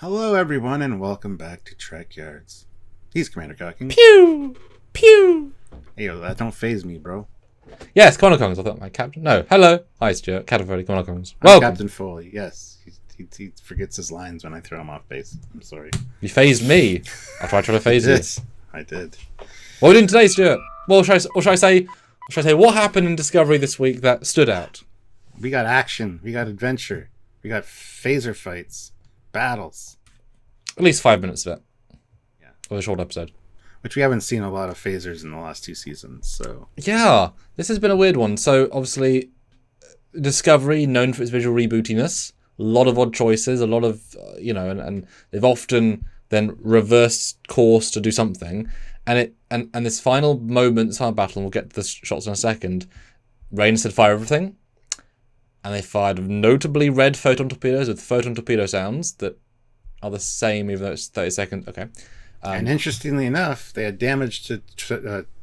Hello, everyone, and welcome back to Trekyards. He's Commander Cocking. Pew! Pew! Hey, yo, that don't phase me, bro. Yes, Commander Kongs. I thought my captain. No, hello. Hi, Stuart. Captain Foley, Commander Kongs. I'm Welcome. Captain Foley, yes. He forgets his lines when I throw him off base. I'm sorry. You phased me. I'll try to phase you. I did. What are we doing today, Stuart? Well, should I say what happened in Discovery this week that stood out? We got action. We got adventure. We got phaser fights. Battles. At least 5 minutes of it. Yeah. Of a short episode. Which we haven't seen a lot of phasers in the last 2 seasons, so... Yeah, this has been a weird one. So, obviously, Discovery, known for its visual rebootiness, a lot of odd choices, a lot of, and they've often then reversed course to do something. And this final moment, this final battle, and we'll get to the shots in a second, Rain said fire everything. And they fired notably red photon torpedoes with photon torpedo sounds that are the same, even though it's 30 seconds. Okay. And interestingly enough, they had damage to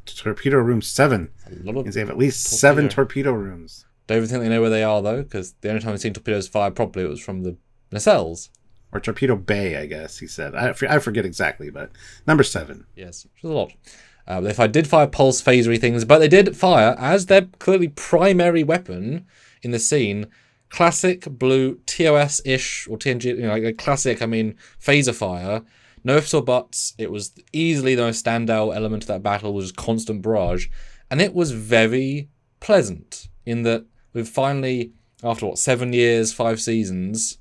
torpedo room 7. They have at least 7 torpedo rooms. Don't even think they know where they are, though, because the only time I've seen torpedoes fired properly, it was from the nacelles. Or torpedo bay, I guess, he said. I forget exactly, but number 7. Yes, which was a lot. They did fire pulse phasery things, but they did fire, as their clearly primary weapon in the scene, classic blue TOS-ish, or TNG, like a classic, phaser fire. No ifs or buts. It was easily the most standout element of that battle, was constant barrage. And it was very pleasant in that we've finally, after 7 years, 5 seasons,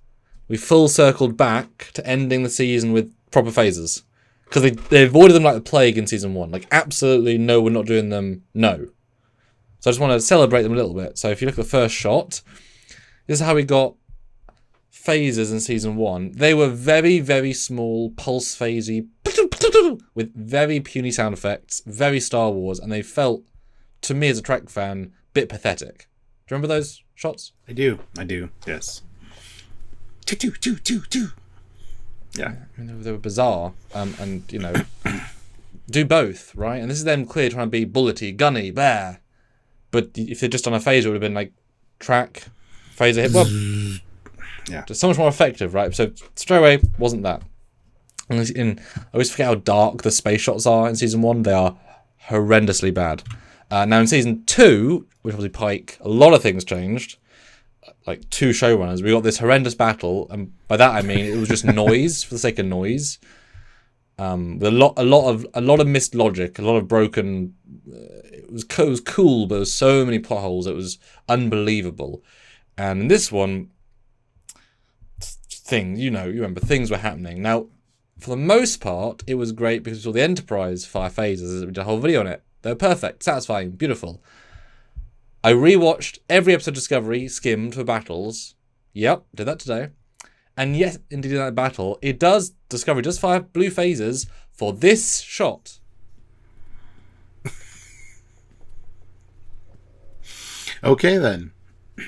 we full circled back to ending the season with proper phasers. Because they avoided them like the plague in season 1. Like, absolutely no, we're not doing them, no. So I just want to celebrate them a little bit. So if you look at the first shot, this is how we got phasers in season 1. They were very, very small, pulse phasey, with very puny sound effects, very Star Wars, and they felt, to me as a Trek fan, a bit pathetic. Do you remember those shots? I do, yes. Two. Yeah. They were bizarre, do both, right? And this is them clearly trying to be bullety, gunny, bear. But if they'd just done a phaser, it would have been like track, phaser hit. Well, yeah, just so much more effective, right? So straight away, wasn't that. And I always forget how dark the space shots are in season 1. They are horrendously bad. Now in season 2, which obviously Pike, a lot of things changed. Like 2 showrunners, we got this horrendous battle, and by that I mean it was just noise for the sake of noise. With a lot of missed logic, a lot of broken. It was cool, but there was so many plot holes. It was unbelievable. And in this one, you remember things were happening. Now, for the most part, it was great because we saw the Enterprise fire phasers. We did a whole video on it. They were perfect, satisfying, beautiful. I rewatched every episode of Discovery, skimmed for battles. Yep, did that today. And yes, indeed, in that battle, Discovery does fire blue phasers for this shot. Okay, then.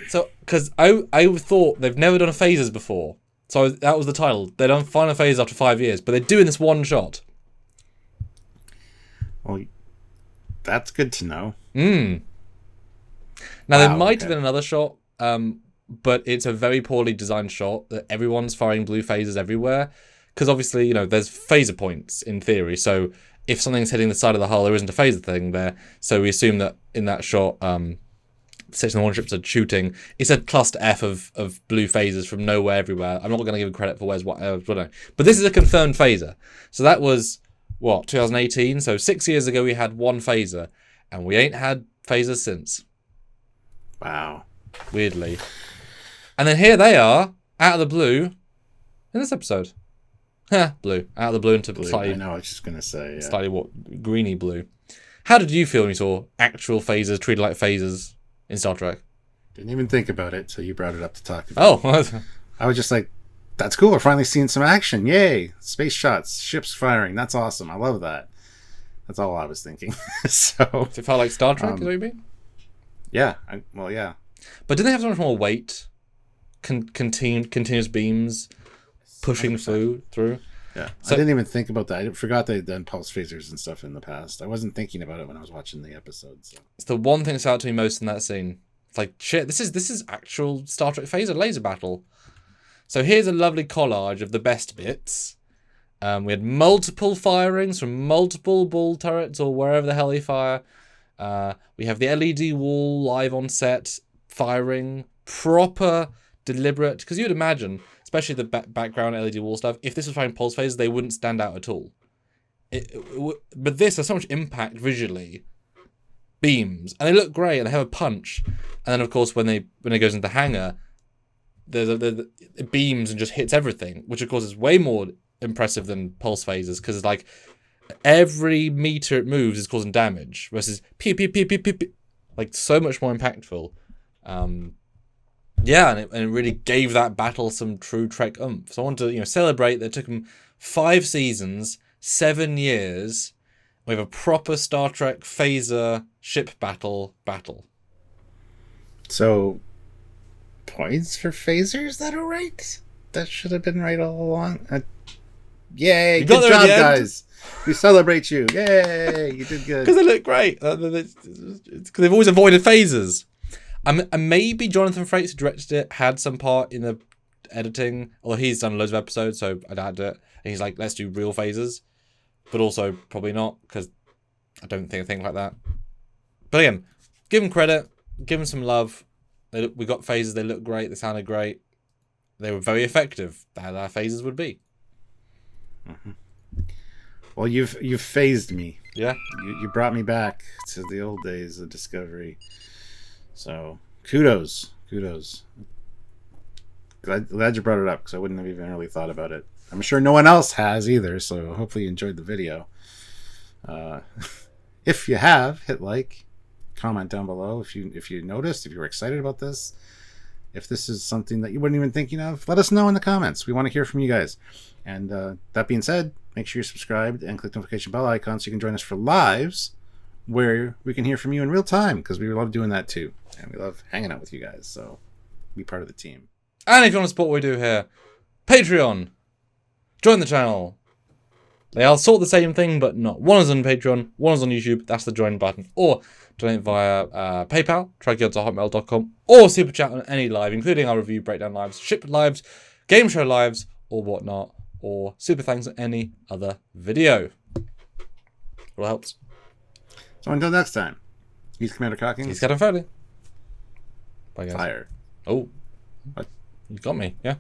So, because I thought they've never done phasers before. So that was the title. They don't find a phase after 5 years, but they're doing this one shot. Well, that's good to know. Now, there might have been another shot, but it's a very poorly designed shot that everyone's firing blue phasers everywhere. Because obviously, there's phaser points in theory. So if something's hitting the side of the hull, there isn't a phaser thing there. So we assume that in that shot, Section 1 ships are shooting. It's a cluster F of blue phasers from nowhere everywhere. I'm not going to give credit for where's what. But this is a confirmed phaser. So that was, 2018? So 6 years ago we had one phaser. And we ain't had phasers since. Wow. Weirdly. And then here they are, out of the blue, in this episode. Blue. Out of the blue into blue, slightly... I know, I was just going to say, yeah. Slightly, greeny blue. How did you feel when you saw actual phasers treated like phasers in Star Trek? Didn't even think about it till you brought it up to talk about. Oh. I was just like, that's cool. We're finally seeing some action. Yay. Space shots. Ships firing. That's awesome. I love that. That's all I was thinking. So it felt like Star Trek, is what you mean? Yeah. Yeah. But didn't they have so much more weight? Continuous beams pushing 100%. through? Yeah. So, I didn't even think about that. I forgot they'd done pulse phasers and stuff in the past. I wasn't thinking about it when I was watching the episode. So. It's the one thing that stood out to me most in that scene. It's like, shit, this is actual Star Trek phaser laser battle. So here's a lovely collage of the best bits. We had multiple firings from multiple ball turrets or wherever the hell they fire. We have the LED wall live on set firing, proper, deliberate. Because you'd imagine, especially the background LED wall stuff, if this was firing pulse phases, they wouldn't stand out at all. But this has so much impact visually. Beams, and they look great, and they have a punch. And then, of course, when it goes into the hangar, it beams and just hits everything, which of course is way more impressive than pulse phasers, because like every meter it moves is causing damage versus pew pew pew pew pew, pew. Like so much more impactful. Yeah, and it really gave that battle some true Trek oomph. So I want to celebrate that it took them 5 seasons, 7 years. We have a proper Star Trek phaser ship battle. So, points for phasers that are right? That should have been right all along. Yay! Good job, guys. We celebrate you. Yay! You did good. Because they look great. Because they've always avoided phasers. And maybe Jonathan Frakes, who directed it, had some part in the editing. Although he's done loads of episodes, so I doubt it. And he's like, let's do real phasers. But also, probably not, because I don't think a thing like that. But again, give them credit. Give them some love. We got phasers. They look great. They sounded great. They were very effective. How our phasers would be. Mm-hmm. Well, you've phased me. Yeah. You brought me back to the old days of Discovery. So, kudos. Glad you brought it up, because I wouldn't have even really thought about it. I'm sure no one else has either, so hopefully you enjoyed the video. If you have, hit like, comment down below if you noticed, if you were excited about this, if this is something that you weren't even thinking of. Let us know in the comments. We want to hear from you guys. And that being said, make sure you're subscribed and click the notification bell icon so you can join us for lives where we can hear from you in real time, because we love doing that too, and we love hanging out with you guys. So be part of the team. And if you want to support what we do here, Patreon. Join the channel. They are sort of the same thing, but not. One is on Patreon, one is on YouTube. That's the join button. Or donate via PayPal, trekyards@hotmail.com, or Super Chat on any live, including our review breakdown lives, ship lives, game show lives, or whatnot, or super thanks on any other video. It all helps. So until next time, he's Commander Cockings. He's Captain Foley. Bye, guys. Fire. Oh. What? You got me, yeah.